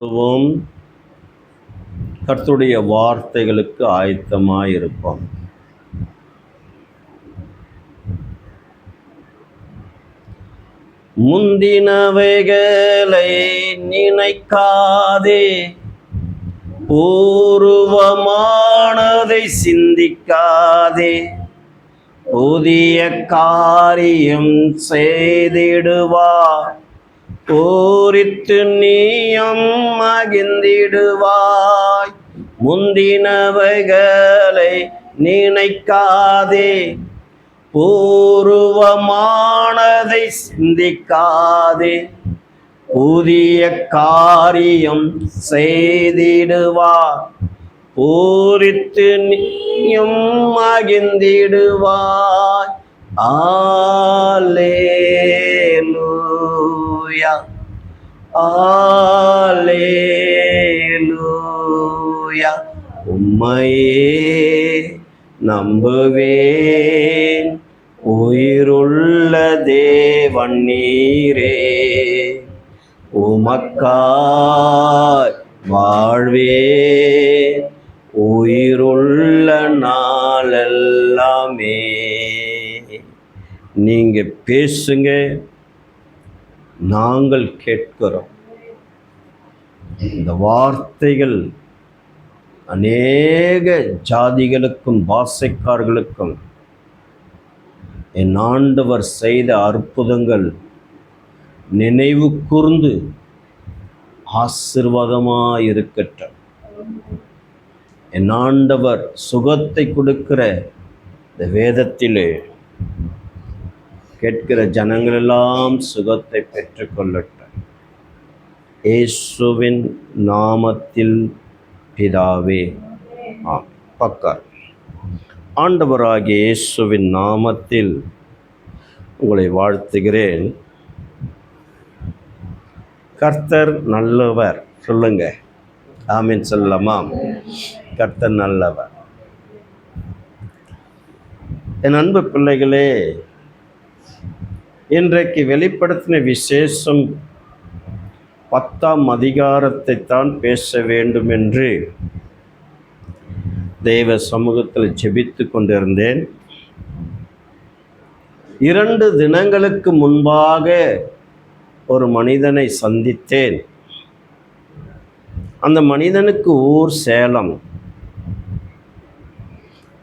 வும் கர்த்தருடைய வார்த்தைகளுக்கு ஆயத்தமாயிருப்போம். முந்தினவைகளை நினைக்காதே, பூர்வமானதை சிந்திக்காதே, புதிய காரியம் செய்திடுவார், பூரித்து நீயும் மகிழ்ந்திடுவாய். முந்தினவைகளை நினைக்காதே, பூர்வமானதை சிந்திக்காதே, புதிய காரியம் செய்திடுவார், பூரித்து நீயும் மகிழ்ந்திடுவாய். அல்லேலூயா, அல்லேலூயா. உம்மையே நம்புவேன், உயிருள்ள தேவன் நீரே, உமக்காய் வாழ்வேன், உயிருள்ள நாளெல்லாமே. நீங்க பேசுங்க, நாங்கள் கேட்கிறோம். இந்த வார்த்தைகள் அநேக ஜாதிகளுக்கும் பாஷைக்காரர்களுக்கும் என் ஆண்டவர் செய்த அற்புதங்கள் நினைவு கூர்ந்து ஆசீர்வாதமாயிருக்கட்டும். என் ஆண்டவர் சுகத்தை கொடுக்கிற இந்த வேதத்திலே கேட்கிற ஜனங்களெல்லாம் சுகத்தை பெற்றுக்கொள்ளட்டும். இயேசுவின் நாமத்தில் பிதாவே. பக்கார். ஆண்டவராகிய இயேசுவின் நாமத்தில் உங்களை வாழ்த்துகிறேன். கர்த்தர் நல்லவர். சொல்லுங்க, ஆமீன் சொல்லலாமா? கர்த்தர் நல்லவர். என் அன்பு பிள்ளைகளே, இன்றைக்கு வெளிப்படுத்தின விசேஷம் 10ஆம் அதிகாரத்தை தான் பேச வேண்டும் என்று தெய்வ சமூகத்தில் ஜெபித்து கொண்டிருந்தேன். 2 தினங்களுக்கு முன்பாக ஒரு மனிதனை சந்தித்தேன். அந்த மனிதனுக்கு ஊர் சேலம்.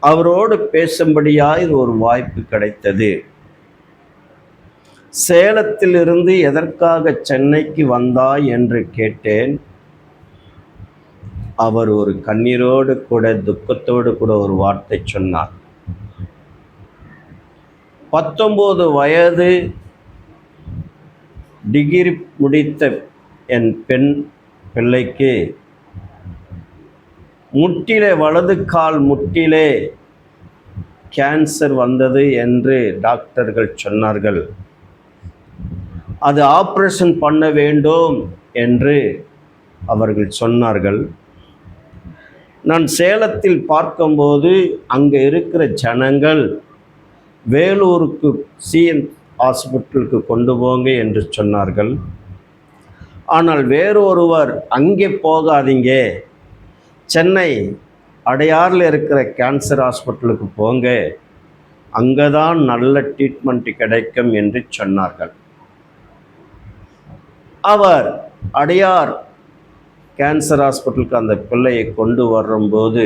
அவரோடு பேசும்படியாய் ஒரு வாய்ப்பு கிடைத்தது. சேலத்திலிருந்து எதற்காக சென்னைக்கு வந்தாய் என்று கேட்டேன். அவர் ஒரு கண்ணீரோடு கூட துக்கத்தோடு கூட ஒரு வார்த்தை சொன்னார். 19 வயது டிகிரி முடித்த என் பெண் பிள்ளைக்கு முட்டிலே, வலது கால் முட்டிலே கேன்சர் வந்தது என்று டாக்டர்கள் சொன்னார்கள். அது ஆப்ரேஷன் பண்ண வேண்டும் என்று அவர்கள் சொன்னார்கள். நான் சேலத்தில் பார்க்கும்போது அங்கே இருக்கிற ஜனங்கள் வேலூருக்கு சிஎன் ஹாஸ்பிட்டலுக்கு கொண்டு போங்க என்று சொன்னார்கள். ஆனால் வேறொருவர் அங்கே போகாதீங்க, சென்னை அடையாறில் இருக்கிற கேன்சர் ஹாஸ்பிட்டலுக்கு போங்க, அங்கே தான் நல்ல ட்ரீட்மெண்ட் கிடைக்கும் என்று சொன்னார்கள். அவர் அடையார் கேன்சர் ஹாஸ்பிட்டலுக்கு அந்த பிள்ளையை கொண்டு வரும்போது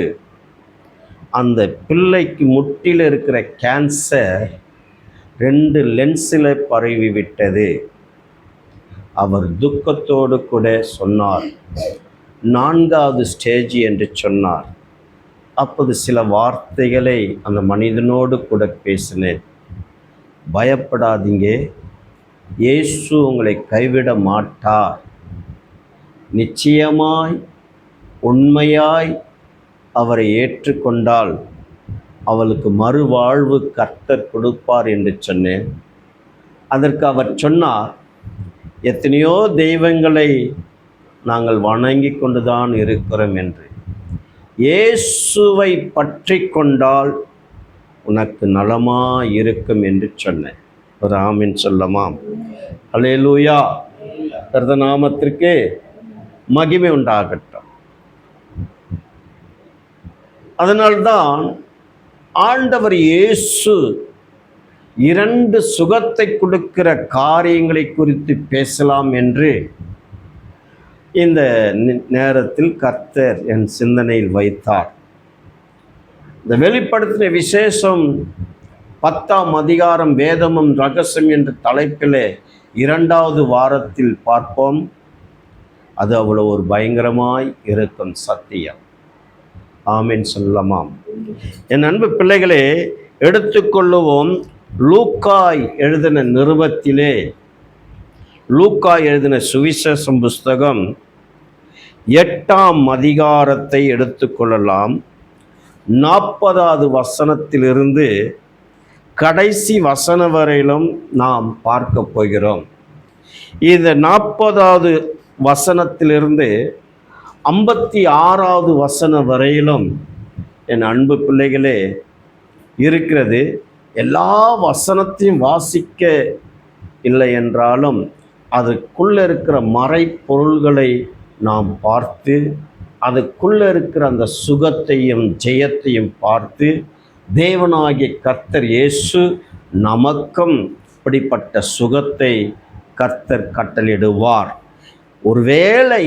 அந்த பிள்ளைக்கு முட்டில் இருக்கிற கேன்சர் 2 லென்ஸில் பரவிவிட்டது. அவர் துக்கத்தோடு கூட சொன்னார், 4வது ஸ்டேஜ் என்று சொன்னார். அப்போது சில வார்த்தைகளை அந்த மனிதனோடு கூட பேசினேன். பயப்படாதீங்க, இயேசு உங்களை கைவிட மாட்டார். நிச்சயமாய் உண்மையாய் அவரை ஏற்றுக்கொண்டால் அவளுக்கு மறுவாழ்வு கர்த்தர் கொடுப்பார் என்று சொன்னேன். அதற்கு அவர் சொன்னார், எத்தனையோ தெய்வங்களை நாங்கள் வணங்கி கொண்டுதான் இருக்கிறோம் என்று. இயேசுவை பற்றி கொண்டால் உனக்கு நலமாக இருக்கும் என்று சொன்னேன். ஒரு ஆமீன் சொல்லமாம். அல்லேலூயா. கர்த்தர் நாமத்திற்கு மகிமை உண்டாகட்டும். அதனால்தான் ஆண்டவர் இயேசு 2 சுகத்தை கொடுக்கிற காரியங்களை குறித்து பேசலாம் என்று இந்த நேரத்தில் கர்த்தர் என் சிந்தனையில் வைத்தார். இந்த வெளிப்படுத்தின விசேஷம் 10ஆம் அதிகாரம் வேதமும் ரகசியம் என்ற தலைப்பிலே 2வது வாரத்தில் பார்ப்போம். அது அவ்வளோ ஒரு பயங்கரமாய் இருக்கும் சத்தியம். ஆமென் சொல்லமாம். என் அன்பு பிள்ளைகளே, எடுத்துக்கொள்ளுவோம் லூக்காய் எழுதின நிருபத்திலே, லூக்காய் எழுதின சுவிசேஷம் புஸ்தகம் 8ஆம் அதிகாரத்தை எடுத்துக்கொள்ளலாம். 40வது வசனத்திலிருந்து கடைசி வசனம் வரையிலும் நாம் பார்க்க போகிறோம். இந்த 40வது வசனத்திலிருந்து 56வது வசனம் வரையிலும் என் அன்பு பிள்ளைகளே இருக்கிறது. எல்லா வசனத்தையும் வாசிக்க இல்லை என்றாலும் அதுக்குள்ளே இருக்கிற மறைப்பொருள்களை நாம் பார்த்து, அதுக்குள்ளே இருக்கிற அந்த சுகத்தையும் ஜெயத்தையும் பார்த்து, தேவனாகிய கர்த்தர் இயேசு நமக்கும் இப்படிப்பட்ட சுகத்தை கர்த்தர் கட்டளிடுவார். ஒருவேளை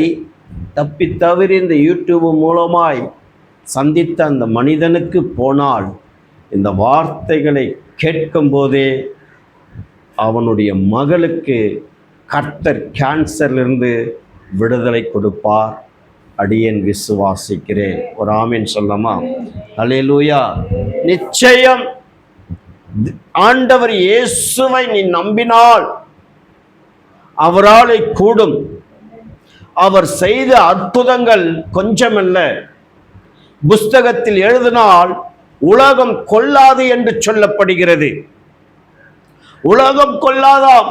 தப்பி தவறி இந்த யூடியூப் மூலமாய் சந்தித்த அந்த மனிதனுக்கு போனால் இந்த வார்த்தைகளை கேட்கும்போதே அவனுடைய மகளுக்கு கர்த்தர் கேன்சர்லிருந்து விடுதலை கொடுப்பார். அடியேன் விசுவாசிக்கிறேன். ஒரு ஆமீன் சொல்லமா? அல்லேலூயா. நிச்சயம் ஆண்டவர் இயேசுவை நீ நம்பினால் அவராலே கூடும். அவர் செய்த அற்புதங்கள் கொஞ்சமல்ல. புஸ்தகத்தில் எழுதினால் உலகம் கொள்ளாது என்று சொல்லப்படுகிறது. உலகம் கொள்ளாதாம்.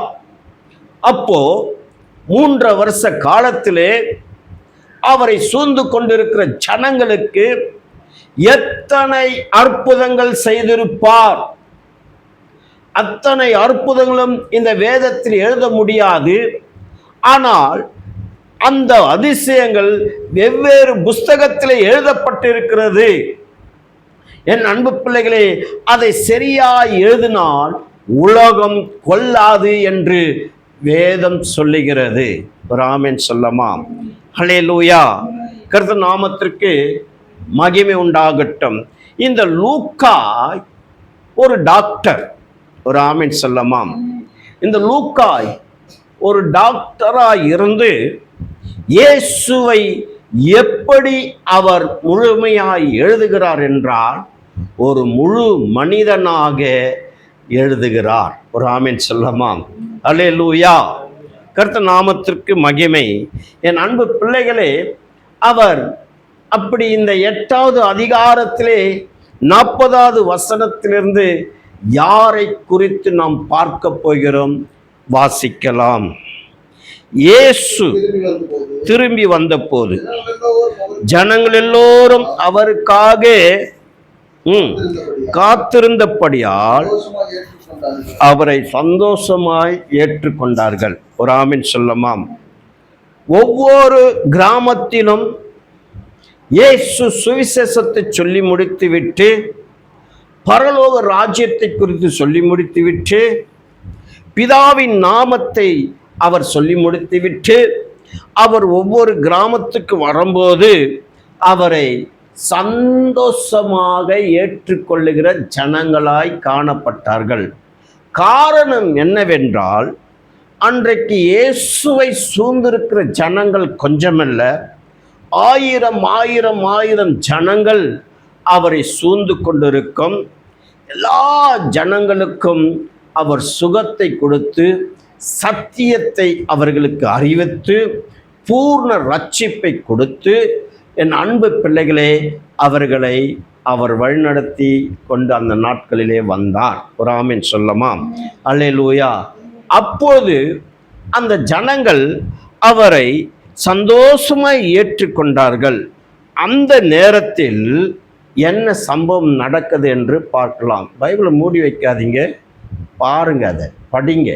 அப்போ 3 வருஷ காலத்திலே அவரை சூழ்ந்து கொண்டிருக்கிற ஜனங்களுக்கு எத்தனை அற்புதங்கள் செய்திருப்பார். அத்தனை அற்புதங்களும் இந்த வேதத்தில் எழுத முடியாது. ஆனால் அந்த அதிசயங்கள் வெவ்வேறு புஸ்தகத்தில் எழுதப்பட்டிருக்கிறது. என் அன்பு பிள்ளைகளே, அதை சரியாய் எழுதினால் உலகம் கொள்ளாது என்று வேதம் சொல்லுகிறது. ஒரு ஆமென் சொல்லமா? ஹல்லேலூயா. கர்த்தர் நாமத்திற்கு மகிமை உண்டாகட்டும். இந்த லூக்கா ஒரு டாக்டர். ஒரு ஆமென் சொல்லமாம். இந்த லூக்காய் ஒரு டாக்டராய் இருந்து இயேசுவை எப்படி அவர் முழுமையாய் எழுதுகிறார் என்றால் ஒரு முழு மனிதனாக எழுதுகிறார். ஒரு ஆமென் சொல்லமாம். அல்லேலூயா. கர்த்தர் நாமத்திற்கு மகிமை. என் அன்பு பிள்ளைகளே, அவர் அப்படி இந்த 8வது அதிகாரத்திலே 40வது வசனத்திலிருந்து யாரை குறித்து நாம் பார்க்க போகிறோம்? வாசிக்கலாம். இயேசு திரும்பி வந்தபோது ஜனங்கள் எல்லோரும் அவருக்காக காத்திருந்தபடியால் அவரை சந்தோஷமாய் ஏற்றுக்கொண்டார்கள். ஒரு ஆமென் சொல்லமாம். ஒவ்வொரு கிராமத்திலும் இயேசு சுவிசேஷத்தை சொல்லி முடித்துவிட்டு, பரலோக ராஜ்யத்தை குறித்து சொல்லி முடித்துவிட்டு, பிதாவின் நாமத்தை அவர் சொல்லி முடித்துவிட்டு, அவர் ஒவ்வொரு கிராமத்துக்கு வரும்போது அவரை சந்தோஷமாக ஏற்றுக்கொள்ளுகிற ஜனங்களாய் காணப்பட்டார்கள். காரணம் என்னவென்றால், அன்றைக்கு இயேசுவை சூழ்ந்திருக்கிற ஜனங்கள் கொஞ்சமல்ல, 1000 ஜனங்கள் அவரை சூழ்ந்து கொண்டிருக்கும். எல்லா ஜனங்களுக்கும் அவர் சுகத்தை கொடுத்து, சத்தியத்தை அவர்களுக்கு அறிவித்து, பூர்ண ரட்சிப்பை கொடுத்து, என் அன்பு பிள்ளைகளே, அவர்களை அவர் வழிநடத்தி கொண்டு அந்த நாட்களிலே வந்தார். ஒரு ஆமென் சொல்லமா? அல்லேலூயா. அப்போது அந்த ஜனங்கள் அவரை சந்தோஷமாய் ஏற்றுக்கொண்டார்கள். அந்த நேரத்தில் என்ன சம்பவம் நடக்குது என்று பார்க்கலாம். பைபிளை மூடி வைக்காதீங்க, பாருங்க, அதை படிங்க.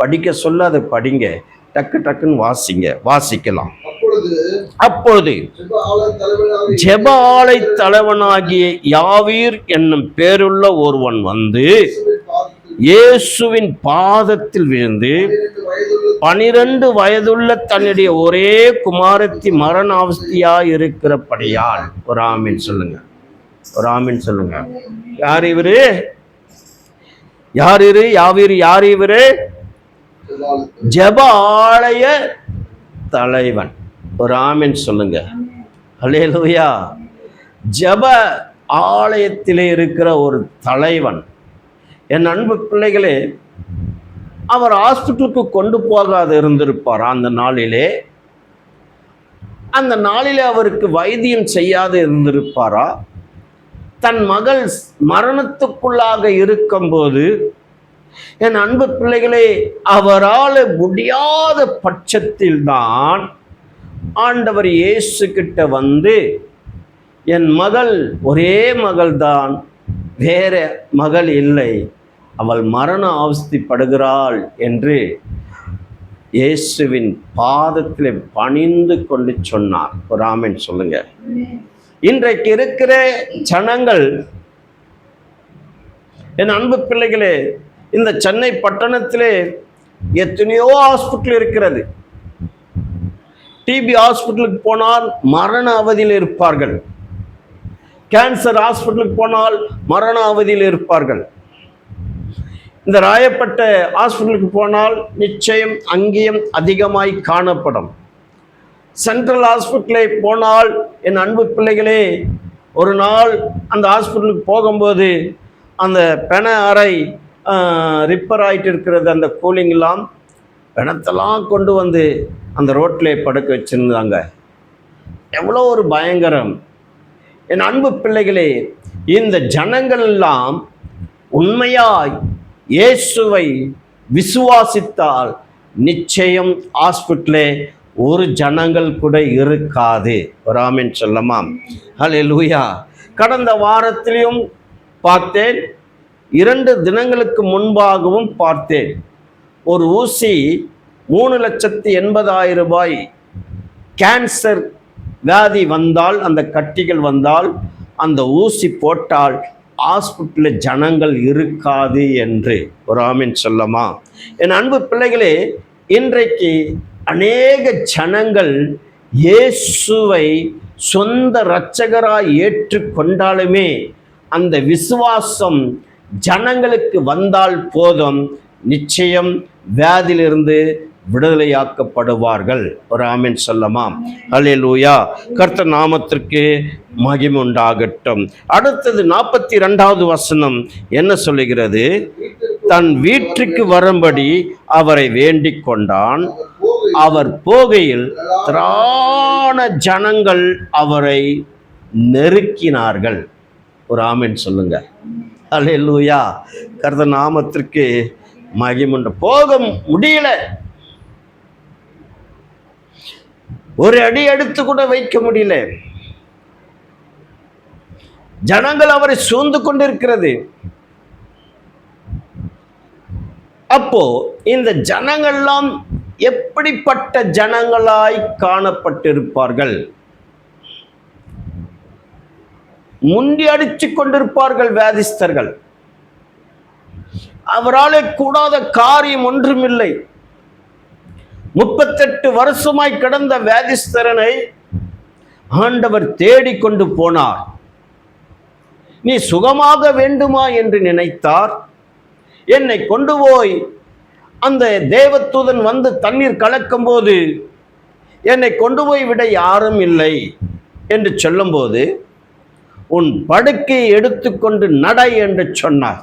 படிக்க சொல்ல அதை படிங்க. டக்கு டக்குன்னு வாசிக்கலாம். அப்பொழுது ஜெப ஆலை தலைவனாகிய யாவீர் என்னும் பேருள்ள ஒருவன் வந்து இயேசுவின் பாதத்தில் விழுந்து 12 வயதுள்ள தன்னுடைய ஒரே குமாரத்தி மரண அவஸ்தையாய் இருக்கிறபடியால், ஒரு ஆமீன் சொல்லுங்க, ஒரு ஆமீன் சொல்லுங்க. யார் இவரு? யார் இவரு? ஜெப ஆலய தலைவன். ஒரு ஆமீன் சொல்லுங்க. அல்லேலூயா. ஜெப ஆலயத்திலே இருக்கிற ஒரு தலைவன். என் அன்பு பிள்ளைகளே, அவர் ஹாஸ்பிட்டலுக்கு கொண்டு போகாது இருந்திருப்பார். அந்த நாளிலே அவருக்கு வைத்தியம் செய்யாது இருந்திருப்பாரா? தன் மகள் மரணத்துக்குள்ளாக இருக்கும்போது, என் அன்பு பிள்ளைகளே, அவரால் முடியாத பட்சத்தில் தான் ஆண்டவர் இயேசு கிட்ட வந்து, என் மகள் ஒரே மகள்தான், வேற மகள் இல்லை, அவள் மரண அவஸ்தைப்படுகிறாள் என்று இயேசுவின் பாதத்தில் பணிந்து கொண்டு சொன்னார். ஒரு ஆமென் சொல்லுங்க. இன்றைக்கு இருக்கிற ஜனங்கள், என் அன்பு பிள்ளைகளே, இந்த சென்னை பட்டணத்திலே எத்தனையோ ஹாஸ்பிட்டல் இருக்கிறது. டிபி ஹாஸ்பிட்டலுக்கு போனால் மரண அவதியில் இருப்பார்கள். கேன்சர் ஹாஸ்பிட்டலுக்கு போனால் மரண அவதியில் இருப்பார்கள். இந்த ராயப்பட்ட ஹாஸ்பிட்டலுக்கு போனால் நிச்சயம் அங்கேயும் அதிகமாய் காணப்படும். சென்ட்ரல் ஹாஸ்பிட்டலை போனால், என் அன்பு பிள்ளைகளே, ஒரு நாள் அந்த ஹாஸ்பிட்டலுக்கு போகும்போது அந்த பெண அறை ரிப்பேர் ஆகிட்டு இருக்கிறது. அந்த கூலிங்கெல்லாம் பிணத்தெல்லாம் கொண்டு வந்து அந்த ரோட்டில் படுக்க வச்சுருந்தாங்க. எவ்வளோ ஒரு பயங்கரம்! என் அன்பு பிள்ளைகளே, இந்த ஜனங்கள் எல்லாம் உண்மையாய் இயேசுவை விசுவாசித்தால் நிச்சயம் ஹாஸ்பிட்டலே ஒரு ஜனங்கள் கூட இருக்காது. ஒரு ஆமென் சொல்லமா? ஹல்லேலூயா. கடந்த வாரத்திலையும் பார்த்தேன், 2 தினங்களுக்கு முன்பாகவும் பார்த்தேன். ஒரு ஊசி 3,80,000 ரூபாய். கேன்சர் வியாதி வந்தால், அந்த கட்டிகள் வந்தால், அந்த ஊசி போட்டால் ஹாஸ்பிட்டலில் ஜனங்கள் இருக்காது என்று. ஒரு ஆமென் சொல்லமா? என் அன்பு பிள்ளைகளே, இன்றைக்கு அநேக ஜனங்கள் இயேசுவை சொந்த இரட்சகராய் ஏற்றுக்கொண்டாலுமே அந்த விசுவாசம் ஜனங்களுக்கு வந்தால் போதும், நிச்சயம் வியாதியிலிருந்து விடுதலையாக்கப்படுவார்கள். ஒரு ஆமென் சொல்லமா? அல்லேலூயா. கர்த்தர் நாமத்திற்கு மகிமை உண்டாகட்டும். அடுத்தது 42வது வசனம் என்ன சொல்லுகிறது? தன் வீட்டுக்கு வரும்படி அவரை வேண்டிக் கொண்டான். அவர் போகையில் திரளான ஜனங்கள் அவரை நெருக்கினார்கள். ஒரு ஆமென் சொல்லுங்க. அல்லேலூயா. கர்த்தர் நாமத்திற்கு மகிமை உண்டு. போக முடியல, ஒரு அடி எடுத்து கூட வைக்க முடியல. ஜனங்கள் அவரை சூழ்ந்து கொண்டிருக்கிறது. அப்போ இந்த ஜனங்கள்லாம் எப்படிப்பட்ட ஜனங்களாய் காணப்பட்டிருப்பார்கள்? முண்டி அடிச்சு கொண்டிருப்பார்கள் வியாதிஸ்தர்கள். அவராலே கூடாத காரியம் ஒன்றுமில்லை. 38 வருஷமாய் கிடந்த வியாதிஸ்தரனை ஆண்டவர் தேடிக்கொண்டு போனார். நீ சுகமாக வேண்டுமா என்று நினைத்தார். என்னை கொண்டு போய், அந்த தேவதூதன் வந்து தண்ணீர் கலக்கும் போது என்னை கொண்டு போய் விட யாரும் இல்லை என்று சொல்லும்போது, உன் படுக்கையை எடுத்துக்கொண்டு நட என்று சொன்னார்.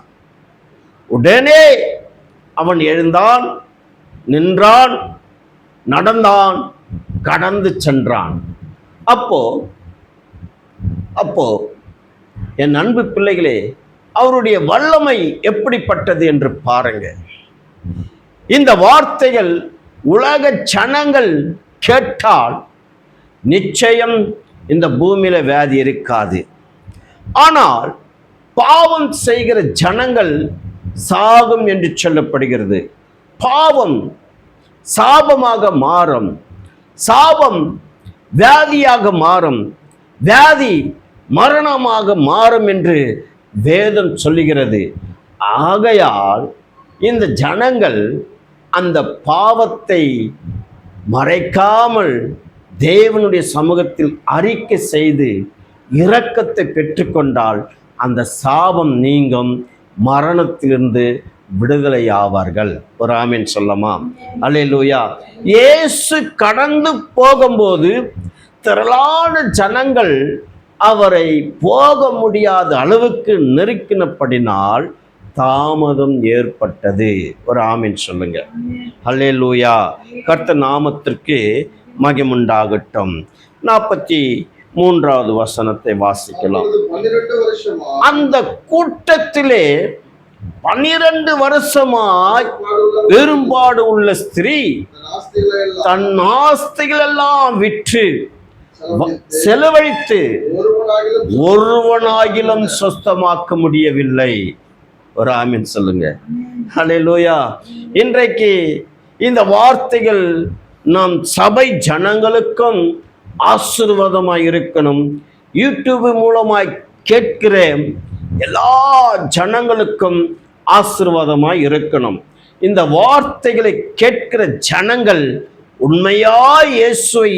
உடனே அவன் எழுந்தான், நின்றான், நடந்தான், கடந்து சென்றான். அப்போ என் அன்பு பிள்ளைகளே, அவருடைய வல்லமை எப்படிப்பட்டது என்று பாருங்க. இந்த வார்த்தைகள் உலக ஜனங்கள் கேட்டால் நிச்சயம் இந்த பூமியில வியாதி இருக்காது. ஆனால் பாவம் செய்கிற ஜனங்கள் சாகும் என்று சொல்லப்படுகிறது. பாவம் சாபமாக மாறும், சாபம் வியாதியாக மாறும், வியாதி மரணமாக மாறும் என்று வேதம் சொல்லுகிறது. ஆகையால் இந்த ஜனங்கள் அந்த பாவத்தை மறைக்காமல் தேவனுடைய சமூகத்தில் அறிக்கை செய்து இரக்கத்தை பெற்றுக்கொண்டால் அந்த சாபம் நீங்கும், மரணத்திலிருந்து விடுதலை ஆவார்கள். ஒரு ஆமீன் சொல்லமா? அல்லேலூயா. இயேசு கடந்து போகும்போது திரளான ஜனங்கள் அவரை போக முடியாத அளவுக்கு நெருக்கினபடினால் தாமதம் ஏற்பட்டது. ஒரு ஆமீன் சொல்லுங்க. அல்லேலூயா. கர்த்தர் நாமத்திற்கு மகிமுண்டாகட்டும். 43வது வசனத்தை வாசிக்கலாம். அந்த கூட்டத்திலே 12 வருஷமாய் பெரும்பாடு உள்ள ஸ்திரீ தன் ஆஸ்திகள் எல்லாம் விற்று செலவழித்து ஒருவனாகிலும் சொஸ்தமாக்க முடியவில்லை. ஒரு ஆமீன் சொல்லுங்க. அல்லேலூயா. இன்றைக்கு இந்த வார்த்தைகள் நாம் சபை ஜனங்களுக்கும் ஆசீர்வாதமாய் இருக்கணும். யூடியூப் மூலமாய் கேட்கிற எல்லா ஜனங்களுக்கும் ஆசீர்வாதமாய் இருக்கணும். இந்த வார்த்தைகளை கேட்கிற ஜனங்கள் உண்மையாய் இயேசுவை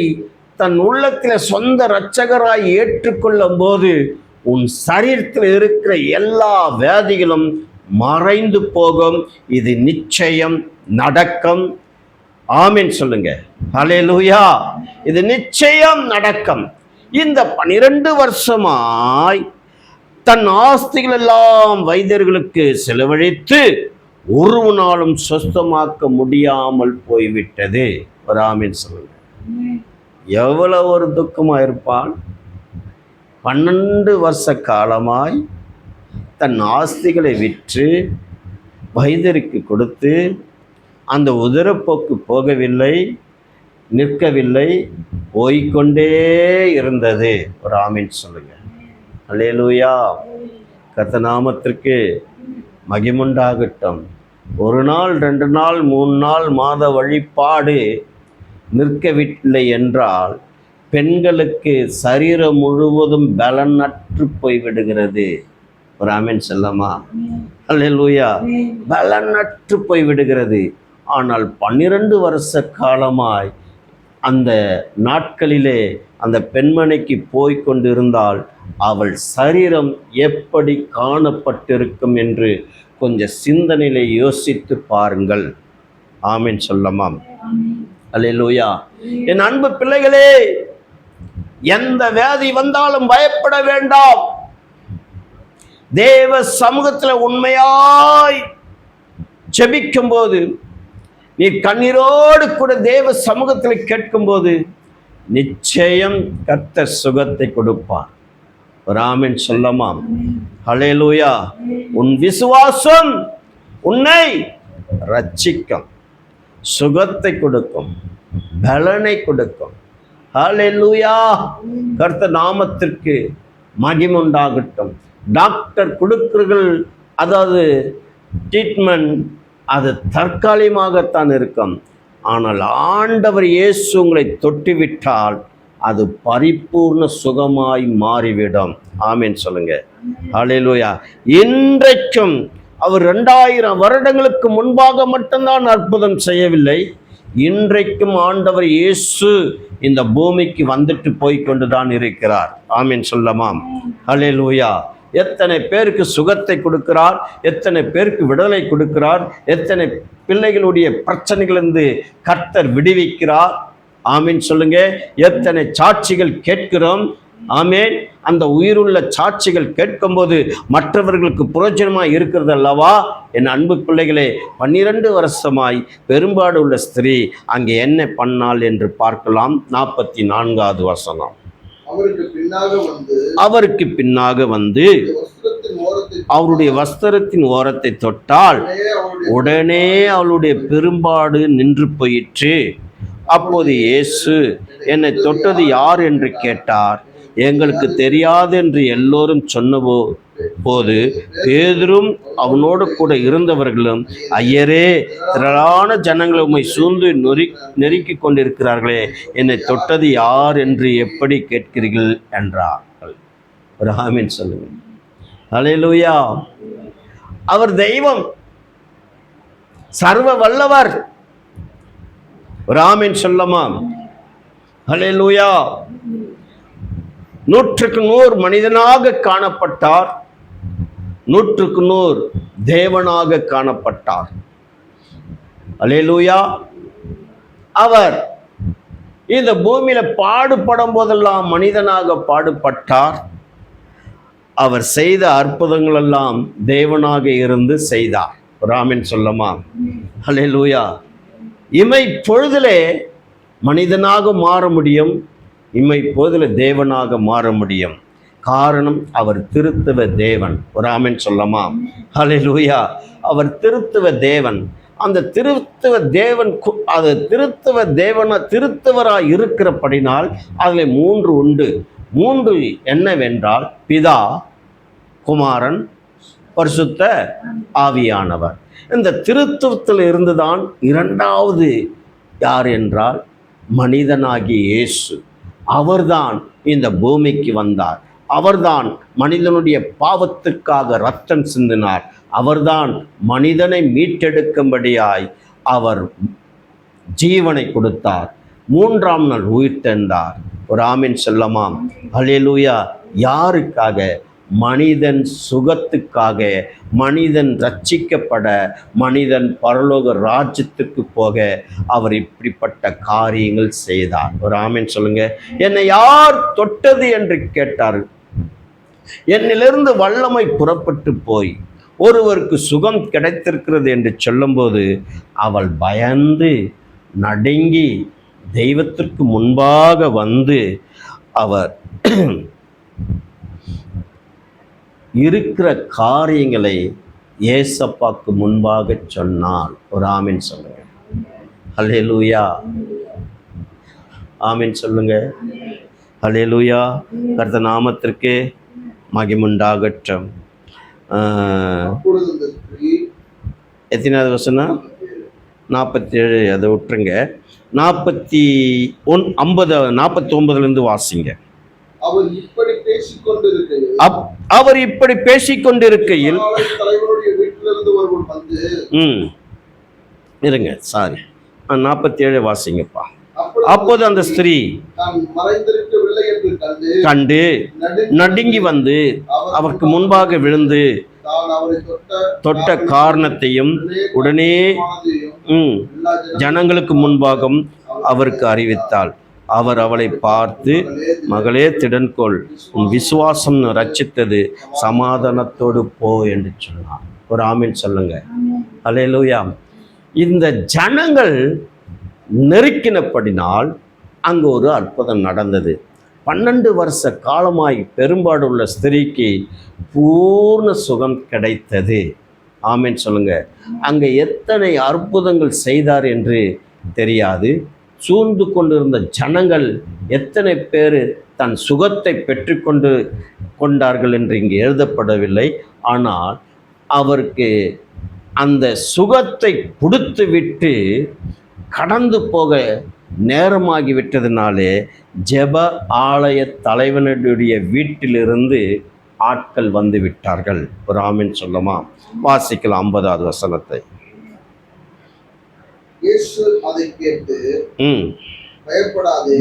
தன் உள்ளத்தில் சொந்த இரட்சகராய் ஏற்றுக்கொள்ளும் போது உன் சரீரத்தில் இருக்கிற எல்லா வியாதிகளும் மறைந்து போகும். இது நிச்சயம் நடக்கும். ஆமீன் சொல்லுங்க. ஹல்லேலூயா. இது நிச்சயம் நடக்கும். இந்த 12 வருஷமாய் தன் ஆஸ்திகள் எல்லாம் வைத்தியர்களுக்கு செலவழித்து ஒருவனாலும் சொஸ்தமாக்க முடியாமல் போய்விட்டது. ஒரு ஆமீன் சொல்லுங்க. எவ்வளவு ஒரு துக்கமா இருப்பான். 12 வருஷ காலமாய் தன் ஆஸ்திகளை விற்று வைத்தியருக்கு கொடுத்து அந்த உதரப்போக்கு போகவில்லை, நிற்கவில்லை, போய்கொண்டே இருந்தது. ஒரு ஆமீன் சொல்லுங்க. அல்லேலூயா. கர்த்தர் நாமத்திற்கு மகிமுண்டாகட்டும். 1 நாள் 2 நாள் 3 நாள் மாத வழிபாடு நிற்கவில்லை என்றால் பெண்களுக்கு சரீரம் முழுவதும் பலனற்று போய்விடுகிறது. ஒரு ஆமீன் சொல்லமா? அல்லேலூயா. பலனற்று போய்விடுகிறது. ஆனால் 12 வருஷ காலமாய் அந்த நாட்களிலே அந்த பெண்மணிக்கு போய்கொண்டிருந்தால் அவள் சரீரம் எப்படி காணப்பட்டிருக்கும் என்று கொஞ்சம் சிந்தனையிலே யோசித்து பாருங்கள். ஆமீன் சொல்லமா? அல்லேலூயா. என் அன்பு பிள்ளைகளே, எந்த வியாதி வந்தாலும் பயப்பட வேண்டாம். தேவ சமூகத்தில் உண்மையாய் ஜெபிக்கும் போது, நீ கண்ணீரோடு கூட தேவ சமூகத்தில் கேட்கும் போது நிச்சயம் கர்த்தர் சுகத்தை கொடுப்பார். ஒரு ஆமீன் சொல்லமா? ஹல்லேலூயா. உன் விசுவாசம் உன்னை ரட்சிக்கும், சுகத்தை கொடுக்கும், பலனை கொடுக்கும். ஹல்லேலூயா. கர்த்தர் நாமத்திற்கு மகிமுண்டாகட்டும். டாக்டர் கொடுக்கிறீர்கள், அதாவது ட்ரீட்மெண்ட், அது தற்காலிகமாகத்தான் இருக்கும். ஆனால் ஆண்டவர் இயேசு உங்களை தொட்டுவிட்டால் அது பரிபூர்ண சுகமாய் மாறிவிடும். ஆமீன் சொல்லுங்க. ஹல்லேலூயா. இன்றைக்கும் அவர் 2000 வருடங்களுக்கு முன்பாக மட்டும்தான் அற்புதம் செய்யவில்லை. இன்றைக்கும் ஆண்டவர் இயேசு இந்த பூமிக்கு வந்துட்டு போய்கொண்டுதான் இருக்கிறார். ஆமீன் சொல்லமாம்? ஹல்லேலூயா. எத்தனை பேருக்கு சுகத்தை கொடுக்கிறார், எத்தனை பேருக்கு விடுதலை கொடுக்கிறார், எத்தனை பிள்ளைகளுடைய பிரச்சனைகளிலிருந்து கர்த்தர் விடுவிக்கிறார். ஆமீன் சொல்லுங்க. எத்தனை சாட்சிகள் கேட்கிறோம். ஆமீன். அந்த உயிருள்ள சாட்சிகள் கேட்கும்போது மற்றவர்களுக்கு பிரயோஜனமாய் இருக்கிறது அல்லவா? என் அன்பு பிள்ளைகளே, 12 வருஷமாய் பெரும்பாடு உள்ள ஸ்திரீ அங்கே என்ன பண்ணாள் என்று பார்க்கலாம். 44வது வசனம். அவருக்கு பின்னாக வந்து அவருடைய வஸ்திரத்தின் ஓரத்தை தொட்டால் உடனே அவளுடைய பெரும்பாடு நின்று போயிற்று. அப்போது இயேசு, என்னை தொட்டது யார் என்று கேட்டார். எங்களுக்கு தெரியாது என்று எல்லோரும் போது பேதுரும் அவனோடு கூட இருந்தவர்களும், ஐயரே, திரளான ஜனங்கள் உம்மை சூழ்ந்து நெருக்கி கொண்டிருக்கிறார்களே, என்னை தொட்டது யார் என்று எப்படி கேட்கிறீர்கள் என்றார்கள். ஒரு ஆமென் சொல்லுங்க. ஹல்லேலூயா. அவர் தெய்வம், சர்வ வல்லவர். ஒரு ஆமென் சொல்லமா? ஹல்லேலூயா. 100க்கு 100 மனிதனாக காணப்பட்டார், 100க்கு 100 தேவனாக காணப்பட்டார். ஹல்லேலூயா. அவர் இந்த பூமியில பாடுபடும் போதெல்லாம் மனிதனாக பாடுபட்டார். அவர் செய்த அற்புதங்கள் எல்லாம் தேவனாக இருந்து செய்தார். ஒரு ஆமென் சொல்லமா? ஹல்லேலூயா. இமை பொழுதிலே மனிதனாக மாற முடியும், இம்மை பொழுதில் தேவனாக மாற முடியும். காரணம், அவர் திருத்துவ தேவன். ஒரு ஆமென் சொல்லமா? ஹல்லேலூயா. அவர் திருத்துவ தேவன். அந்த திருத்துவ தேவன், அது திருத்துவராய் இருக்கிறபடினால் அதில் 3 உண்டு. 3 என்னவென்றால், பிதா, குமாரன், பரிசுத்த ஆவியானவர். இந்த திருத்துவத்தில் இருந்துதான் இரண்டாவது யார் என்றால் மனிதனாகிய இயேசு. அவர்தான் இந்த பூமிக்கு வந்தார். அவர்தான் மனிதனுடைய பாவத்துக்காக இரத்தம் சிந்தினார். அவர்தான் மனிதனை மீட்டெடுக்கும்படியாய் அவர் ஜீவனை கொடுத்தார். 3ஆம் நாள் உயிர்த்தெழுந்தார். ஒரு ஆமென் சொல்லமா? ஹல்லேலூயா. யாருக்காக? மனிதன் சுகத்துக்காக, மனிதன் ரட்சிக்கப்பட, மனிதன் பரலோக ராஜ்யத்துக்கு போக அவர் இப்படிப்பட்ட காரியங்கள் செய்தார். ஒரு ஆமென் சொல்லுங்க. என்னை யார் தொட்டது என்று கேட்டார். என்னிலிருந்து வல்லமை புறப்பட்டு போய் ஒருவருக்கு சுகம் கிடைத்திருக்கிறது என்று சொல்லும்போது அவள் பயந்து நடுங்கி தெய்வத்திற்கு முன்பாக வந்து அவர் இருக்கிற காரியங்களை ஏசப்பாக்கு முன்பாக சொன்னாள். ஒரு ஆமென் சொல்லுங்க. ஹல்லேலூயா. ஆமென் சொல்லுங்க. ஹல்லேலூயா. கர்த்தர் நாமத்திற்கு மகிமுண்டாகட்டும். எத்தனாவது வசனம்? 47. அதை விட்டுருங்க. 49 வாசிங்க. அவர் இப்படி பேசிக்கொண்டிருக்கையில் இருங்க, சாரி, 47 வாசிங்கப்பா. அப்போது அந்த ஸ்திரீ கண்டு நடுங்கி வந்து அவருக்கு முன்பாக விழுந்து தொட்ட காரணத்தையும் உடனே ஜனங்களுக்கு முன்பாகவும் அவருக்கு அறிவித்தாள். அவர் அவளை பார்த்து, மகளே, திடன்கொள், உன் விசுவாசம் ரட்சித்தது, சமாதானத்தோடு போ என்று சொன்னார். ஒரு ஆமென் சொல்லுங்க. ஹல்லேலூயா. இந்த ஜனங்கள் நெருக்கினபடினால் அங்கு ஒரு அற்புதம் நடந்தது. 12 வருஷ காலமாய் பெரும்பாடு உள்ள ஸ்திரீக்கு பூர்ண சுகம் கிடைத்தது. ஆமென் சொல்லுங்க. அங்கே எத்தனை அற்புதங்கள் செய்தார் என்று தெரியாது. சூழ்ந்து கொண்டிருந்த ஜனங்கள் எத்தனை பேர் தன் சுகத்தை கொண்டார்கள் என்று இங்கே எழுதப்படவில்லை. ஆனால் அவருக்கு அந்த சுகத்தை கொடுத்து விட்டு கடந்து போக நேரமாகிவிட்டதுனாலே ஜெப ஆலய தலைவனுடைய வீட்டிலிருந்து ஆட்கள் வந்து விட்டார்கள். ஒரு ஆமென் சொல்லமா? வாசிக்கலாம் 50வது வசனத்தை.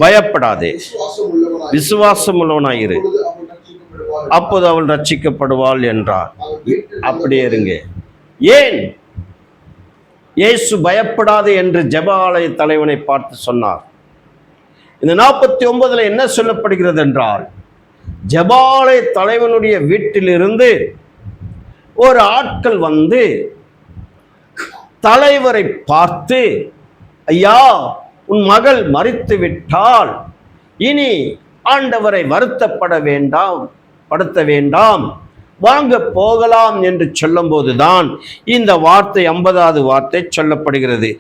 பயப்படாதே, விசுவாசம் உள்ளவனாயிரு, அப்போது அவள் ரட்சிக்கப்படுவாள் என்றார். அப்படியே இருங்க. ஏன் இயேசு பயப்படாதே என்று ஜெப ஆலய தலைவனை பார்த்து சொன்னார்? இந்த 49 என்ன சொல்லப்படுகிறது என்றால், ஜெபாலய தலைவனுடைய வீட்டிலிருந்து ஒரு ஆட்கள் வந்து தலைவரை பார்த்து, ஐயா, உன் மகள் மரித்து விட்டால் இனி ஆண்டவரை வருத்தப்பட படுத்த வேண்டாம், வாங்க போகலாம் என்று சொல்லும் போதுதான் இந்த வார்த்தை 50வது வார்த்தை சொல்லப்படுகிறது.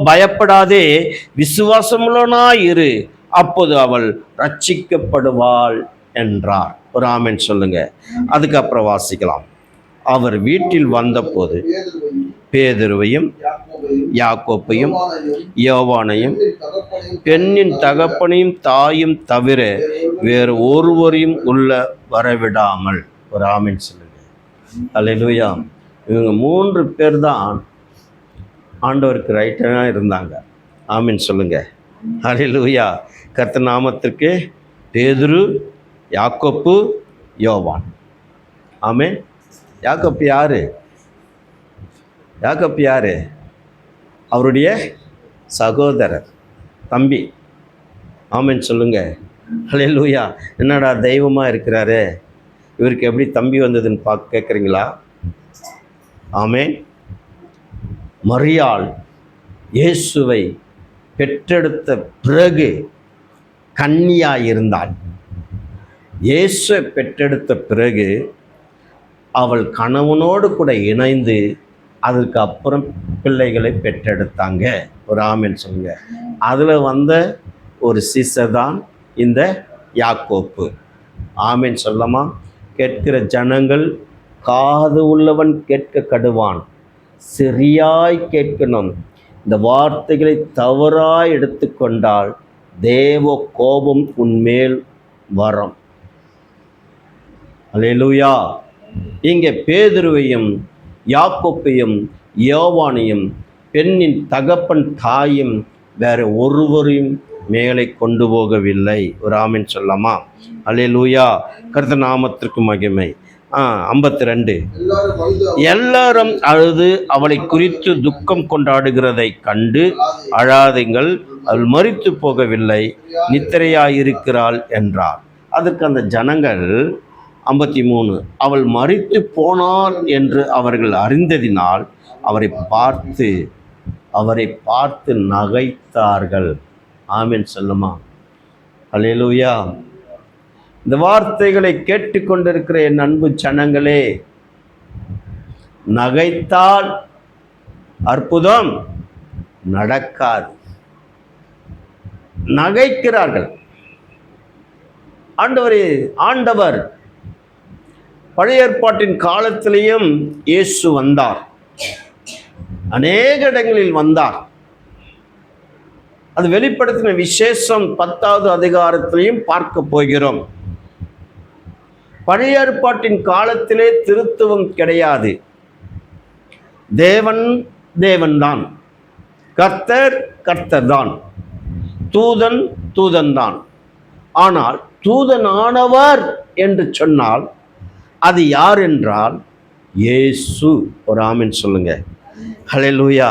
பயப்படாதே, விசுவாசமுள்ளவனாய் இரு, அப்போது அவள் ரட்சிக்கப்படுவாள் என்றார். ஒரு ஆமென் சொல்லுங்க. அதுக்கப்புறம் வாசிக்கலாம். அவர் வீட்டில் வந்தபோது பேதுருவையும் யாக்கோப்பையும் யோவானையும் பெண்ணின் தகப்பனையும் தாயும் தவிர வேறு ஒருவரையும் உள்ள வரவிடாமல், ஒரு ஆமென் சொல்லுங்க. அல்லேலூயா. இவங்க 3 பேர் தான் ஆண்டவருக்கு ரைட்டராக இருந்தாங்க. ஆமென் சொல்லுங்க. அல்லேலூயா. கர்த்தர் நாமத்திற்கு பேதுரு, யாக்கோப்பு, யோவான். ஆமென். யாக்கோப்பு யாரு? யாக்கோப்பு யாரு? அவருடைய சகோதரர், தம்பி. ஆமென் சொல்லுங்க. அல்லேலூயா. என்னடா தெய்வமாக இருக்கிறாரு, இவருக்கு எப்படி தம்பி வந்ததுன்னு கேட்குறீங்களா? ஆமென். மரியாள் இயேசுவை பெற்றெடுத்த பிறகு கன்னியாய் இருந்தாள். இயேசுவை பெற்றெடுத்த பிறகு அவள் கணவனோடு கூட இணைந்து அதுக்கு அப்புறம் பிள்ளைகளை பெற்றெடுத்தாங்க. ஒரு ஆமென் சொல்லுங்க. அதில் வந்த ஒரு சீசர் தான் இந்த யாக்கோப்பு. ஆமென் சொல்லமா? கேட்கிற ஜனங்கள் காது உள்ளவன் கேட்க கடுவான், சரியாய் கேட்கணும். இந்த வார்த்தைகளை தவறாய் எடுத்துக்கொண்டால் தேவ கோபம் உன்மேல் வரும். அல்லேலூயா. இங்கே பேதுருவையும் யாக்கோப்பையும் யோவானையும் பெண்ணின் தகப்பன் தாயும் வேற ஒருவரையும் மேலே கொண்டு போகவில்லை. ஒரு ஆமென் சொல்லமா? அல்லேலூயா. கர்த்தர் நாமத்திற்கு மகிமை. 52. எல்லாரும் அழுது அவளை குறித்து துக்கம் கொண்டாடுகிறதை கண்டு அழாதீங்கள், அவள் மரித்து போகவில்லை, நித்திரையாயிருக்கிறாள் என்றார். அதற்கு அந்த ஜனங்கள் 53, அவள் மரித்து போனாள் என்று அவர்கள் அறிந்ததினால் அவரை பார்த்து நகைத்தார்கள். ஆமென் சொல்லுமா? அல்லேலூயா. இந்த வார்த்தைகளை கேட்டுக்கொண்டிருக்கிற என் அன்பு ஜனங்களே, நகைத்தால் அற்புதம் நடக்காது. நகைக்கிறார்கள். ஆண்டவர் பழைய ஏற்பாட்டின் காலத்திலேயும் இயேசு வந்தார், அநேக இடங்களில் வந்தார். அது வெளிப்படுத்தின விசேஷம் 10வது அதிகாரத்திலையும் பார்க்க போகிறோம். பழைய ஏற்பாட்டின் காலத்திலே திருத்துவம் கிடையாது. தேவன்தான், கர்த்தர் தான், தூதன் தான். ஆனால் தூதனானவர் என்று சொன்னால் அது யார் என்றால் இயேசு. ஒரு ஆமென் சொல்லுங்க. ஹல்லேலூயா.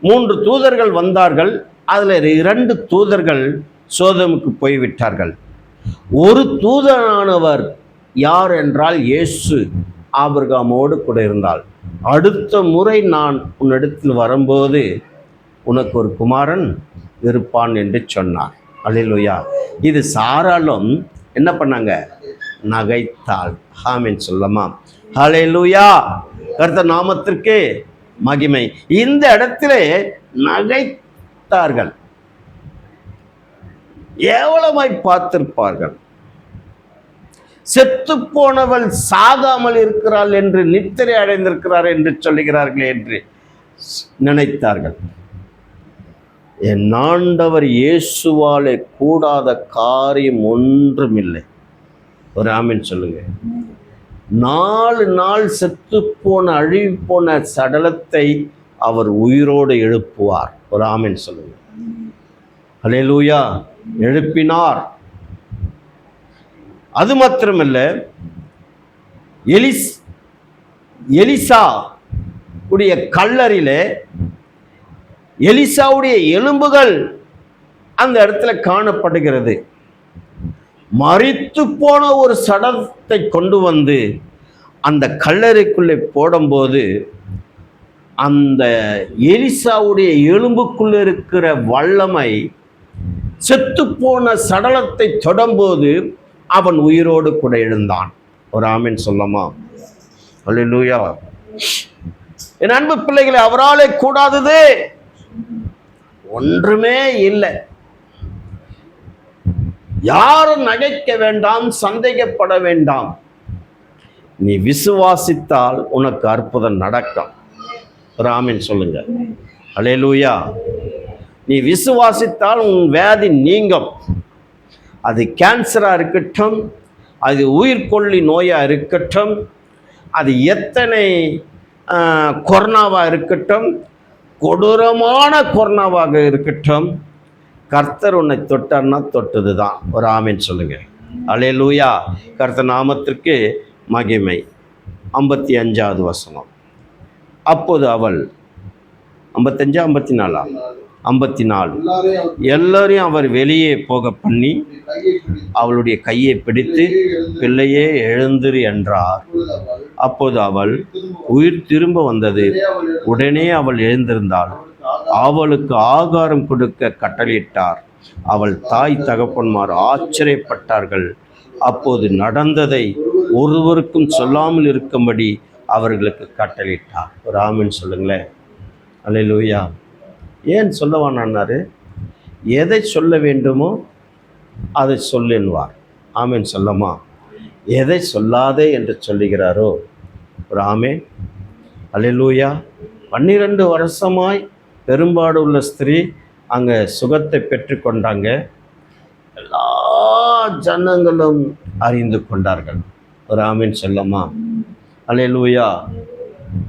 3 தூதர்கள் வந்தார்கள். அதில் 2 தூதர்கள் சோதோமுக்கு போய்விட்டார்கள். ஒரு தூதனானவர் யார் என்றால் இயேசு ஆபிரகாமோடு கூட இருந்தால், அடுத்த முறை நான் உன்னிடத்தில் வரும்போது உனக்கு ஒரு குமாரன் இருப்பான் என்று சொன்னார். அல்லேலூயா. இது சாராலும் என்ன பண்ணாங்க? நகைத்தாள். ஆமென் சொல்லமா? அல்லேலூயா. கர்த்தர் நாமத்திற்கு மகிமை. இந்த இடத்திலே நகைத்தார்கள். எவ்வளவாய் பார்த்திருப்பார்கள். செத்து போனவள் சாகாமல் இருக்கிறாள் என்று, நித்திரை அடைந்திருக்கிறார் என்று சொல்லுகிறார்கள் என்று நினைத்தார்கள். என் ஆண்டவர் இயேசுவாலே கூடாத காரியம் ஒன்றுமில்லை. ஒரு ஆமென் சொல்லுங்க. 4 நாள் செத்து போன அழுகி போன சடலத்தை அவர் உயிரோடு எழுப்புவார். ஒரு ஆமென் சொல்லுங்க. அல்லேலூயா. எழுப்பினார். அது மாத்திரமல்ல, எலிசா உடைய கல்லறையிலே எலிசாவுடைய எலும்புகள் அந்த இடத்துல காணப்படுகிறது. மரித்து போன ஒரு சடலத்தை கொண்டு வந்து அந்த கல்லறைக்குள்ளே போடும்போது அந்த எலிசாவுடைய எலும்புக்குள்ள இருக்கிற வல்லமை செத்து போன சடலத்தை தொடும்போது அவன் உயிரோடு கூட எழுந்தான். ஒரு ஆமென் சொல்லமா? அல்லேலூயா. என் அன்பு பிள்ளைகளை, அவராலே கூடாதது ஒன்றுமே இல்லை. யாரும் நகைக்க வேண்டாம், சந்தேகப்பட வேண்டாம். நீ விசுவாசித்தால் உனக்கு அற்புதம் நடக்கும். ஒரு ஆமென் சொல்லுங்க. அல்லேலூயா. நீ விசுவாசித்தால் உன் வியாதி நீங்கும். அது கேன்சராக இருக்கட்டும், அது உயிர்கொல்லி நோயாக இருக்கட்டும், அது எத்தனை கொரோனாவாக இருக்கட்டும், கொடூரமான கொரோனாவாக இருக்கட்டும், கர்த்தர் உன்னை தொட்டார்னா தொட்டது தான். ஒரு ஆமென் சொல்லுங்க. அல்லேலூயா. கர்த்தர் நாமத்திற்கு மகிமை. 55வது வசனம். அப்போது அவள் 55 54 எல்லாரையும் அவர் வெளியே போக பண்ணி அவளுடைய கையை பிடித்து, பிள்ளையே எழுந்திரு என்றார். அப்போது அவள் உயிர் திரும்ப வந்தது. உடனே அவள் எழுந்திருந்தாள். அவளுக்கு ஆகாரம் கொடுக்க கட்டளையிட்டார். அவள் தாய் தகப்பன்மார் ஆச்சரியப்பட்டார்கள். அப்போது நடந்ததை ஒருவருக்கும் சொல்லாமல் இருக்கும்படி அவர்களுக்கு கட்டளையிட்டார். ஒரு ஆமென் சொல்லுங்களேன். அல்லேலூயா. ஏன் சொல்லவானாரு? எதை சொல்ல வேண்டுமோ அதை சொல்லுவார். ஆமென் சொல்லமா? எதை சொல்லாதே என்று சொல்லுகிறாரோ ஒரு ஆமென். அல்லேலூயா. 12 வருஷமாய் பெரும்பாடு உள்ள ஸ்திரீ அங்கே சுகத்தை பெற்றுக்கொண்டாங்க. எல்லா ஜனங்களும் அறிந்து கொண்டார்கள். ஒரு ஆமென் சொல்லமா? அல்லேலூயா.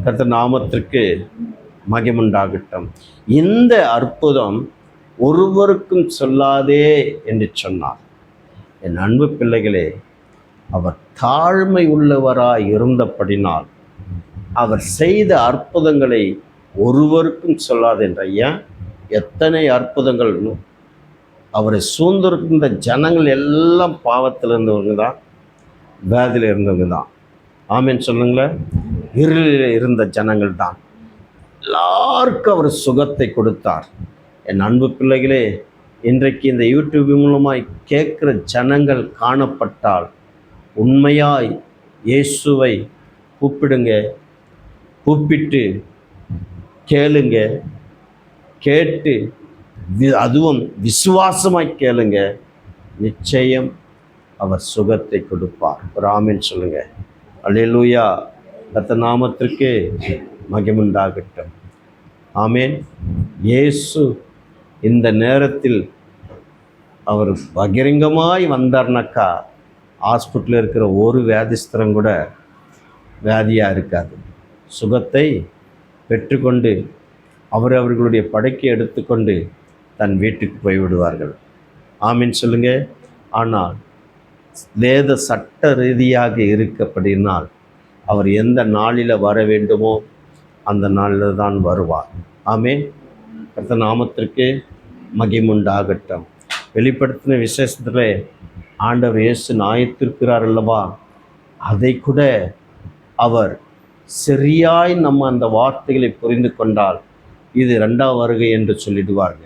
கர்த்தர் நாமத்திற்கு மகிமுண்டாகட்டும். இந்த அற்புதம் ஒருவருக்கும் சொல்லாதே என்று சொன்னார். என் அன்பு பிள்ளைகளே, அவர் தாழ்மை உள்ளவராய் இருந்தபடினால் அவர் செய்த அற்புதங்களை ஒருவருக்கும் சொல்லாது என்ற ஐயா. எத்தனை அற்புதங்கள்! அவரை சூழ்ந்திருந்த ஜனங்கள் எல்லாம் பாவத்தில் இருந்தவங்க தான், வியாதியில் இருந்தவங்க தான். ஆமென் சொல்லுங்களேன். இருளில் இருந்த ஜனங்கள் தான். எல்லாருக்கும் அவர் சுகத்தை கொடுத்தார். என் அன்பு பிள்ளைகளே, இன்றைக்கு இந்த யூடியூப் மூலமாய் கேட்குற ஜனங்கள் காணப்பட்டால் உண்மையாய் இயேசுவை கூப்பிடுங்க. கூப்பிட்டு கேளுங்க. கேட்டு அதுவும் விசுவாசமாய் கேளுங்க. நிச்சயம் அவர் சுகத்தை கொடுப்பார். ஒரு ஆமென் சொல்லுங்க. அல்லேலூயா. கர்த்தர் நாமத்திற்கு மகிமுண்டாகட்டும். ஆமென். இயேசு இந்த நேரத்தில் அவர் பகிரங்கமாய் வந்தார்னாக்கா ஹாஸ்பிட்டலில் இருக்கிற ஒரு வியாதிஸ்தரம் கூட வியாதியாக இருக்காது. சுகத்தை பெற்றுக்கொண்டு அவர்களுடைய படைக்கை எடுத்துக்கொண்டு தன் வீட்டுக்கு போய்விடுவார்கள். ஆமென் சொல்லுங்க. ஆனால் வேத சட்ட ரீதியாக இருக்கப்படினால் அவர் எந்த நாளில் வர வேண்டுமோ அந்த நாளில் தான் வருவார். ஆமென். கர்த்தர் நாமத்திற்கு மகிமுண்டாகட்டும். வெளிப்படுத்தின விசேஷத்தில் ஆண்டவர் இயேசு நியாயத்திருக்கிறார் அல்லவா, அதை கூட அவர் சரியாய் நம்ம அந்த வார்த்தைகளை புரிந்து கொண்டால் இது 2ஆம் வருகை என்று சொல்லிடுவாங்க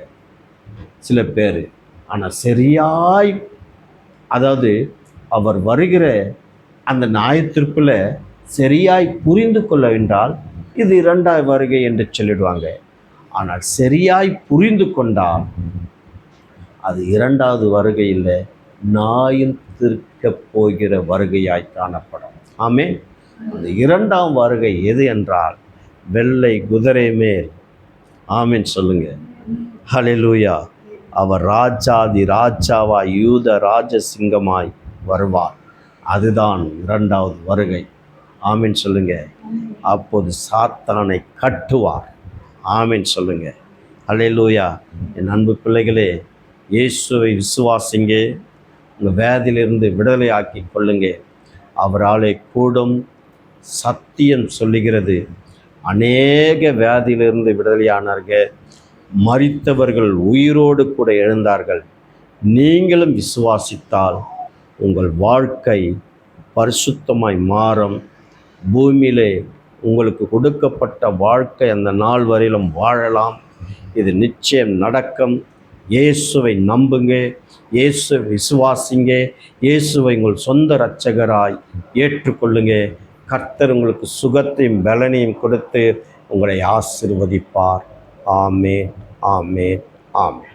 சில பேர். ஆனால் சரியாய், அதாவது அவர் வருகிற அந்த நியாயத்திற்குள்ள சரியாய் புரிந்து கொள்ள வேண்டால் இது 2ஆம் வருகை என்று சொல்லிடுவாங்க. ஆனால் சரியாய் புரிந்து கொண்டால் அது 2வது வருகை இல்லை, நியாயம் தீர்க்கப் போகிற வருகையாய் காணப்படும். ஆமென். அந்த 2ஆம் வருகை எது என்றால் வெள்ளை குதிரை மேல். ஆமென் சொல்லுங்க. ஹல்லேலூயா. அவர் ராஜாதி ராஜாவாய் யூத ராஜசிங்கமாய் வருவார். அதுதான் 2வது வருகை. ஆமென் சொல்லுங்க. அப்போது சாத்தானை கட்டுவார். ஆமென் சொல்லுங்க. ஹல்லேலூயா. என் அன்பு பிள்ளைகளே, இயேசுவை விசுவாசிங்க. உங்கள் வியாதியிலிருந்து விடுதலை ஆக்கி கொள்ளுங்க. அவராலே கூடும். சத்தியம் சொல்லுகிறது, அநேக வியாதியிலிருந்து விடுதலையானார்கள். மரித்தவர்கள் உயிரோடு கூட எழுந்தார்கள். நீங்களும் விசுவாசித்தால் உங்கள் வாழ்க்கை பரிசுத்தமாய் மாறும். பூமியிலே உங்களுக்கு கொடுக்கப்பட்ட வாழ்க்கை அந்த நாள் வரையிலும் வாழலாம். இது நிச்சயம் நடக்கும். இயேசுவை நம்புங்க. இயேசுவை விசுவாசிங்க. இயேசுவை உங்கள் சொந்த இரட்சகராய் ஏற்றுக்கொள்ளுங்க. கர்த்தர் உங்களுக்கு சுகத்தையும் பலனையும் கொடுத்து உங்களை ஆசீர்வதிப்பார். ஆமென், ஆமென், ஆமென்.